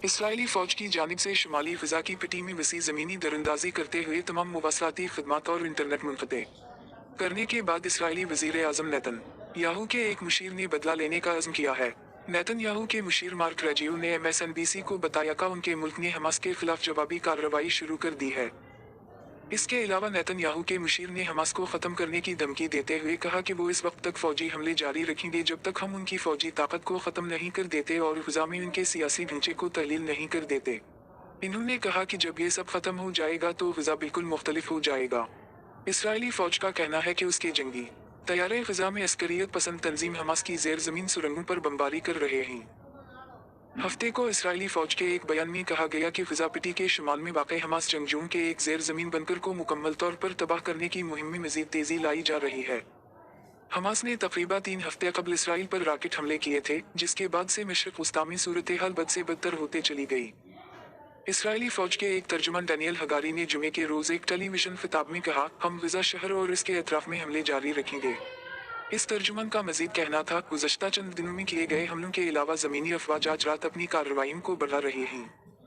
Israeli फौज की जानिब से शुमाली फ़िज़ा की पट्टी में वसी ज़मीनी दरअंदाज़ी करते हुए तमाम मुवासलाती खदमात और इंटरनेट मुनक़ते करने के बाद इसराइली वज़ीर आज़म नेतन्याहू के एक मुशीर ने बदला लेने का अज़्म किया है। नेतन्याहू के मुशीर मार्क रेजियो ने MSNBC को बताया कि उनके मुल्क ने हमास के खिलाफ जवाबी कार्रवाई शुरू कर दी है। इसके अलावा नेतन्याहू के मुशीर ने हमास को ख़त्म करने की धमकी देते हुए कहा कि वो इस वक्त तक फ़ौजी हमले जारी रखेंगे जब तक हम उनकी फ़ौजी ताकत को ख़त्म नहीं कर देते और ग़ज़ा में उनके सियासी ढांचे को तहलील नहीं कर देते। इन्होंने कहा कि जब ये सब ख़त्म हो जाएगा तो ग़ज़ा बिल्कुल मुख्तलिफ हो जाएगा। इसराइली फ़ौज का कहना है कि उसके जंगी तैयारे ग़ज़ा में अस्करियत पसंद तंजीम हमास की ज़ेर ज़मीन सुरंगों पर बमबारी कर रहे हैं। हफ्ते को इसराइली फ़ौज के एक बयान में कहा गया कि ग़ज़ा पट्टी के शुमाल में वाक़ हमास जंगजुओं के एक ज़ेर ज़मीन बनकर को मुकम्मल तौर पर तबाह करने की मुहिम में मज़ीद तेज़ी लाई जा रही है। हमास ने तकरीबन 3 हफ्ते कबल इसराइल पर रॉकेट हमले किए थे, जिसके बाद से मशरिक़ वस्ता में सूरत हाल बद से बदतर होते चली गई। इसराइली फ़ौज के एक तर्जुमान डैनियल हगारी ने जुमे के रोज़ एक टेलीविज़न खिताब में कहा, हम ग़ज़ा शहर और इसके अतराफ़ में हमले जारी रखेंगे। इस तर्जुमान का मज़ीद कहना था, गुज़श्ता चंद दिनों में किए गए हमलों के अलावा ज़मीनी अफ़वाज आज रात अपनी कार्रवाइयों को बढ़ा रही हैं।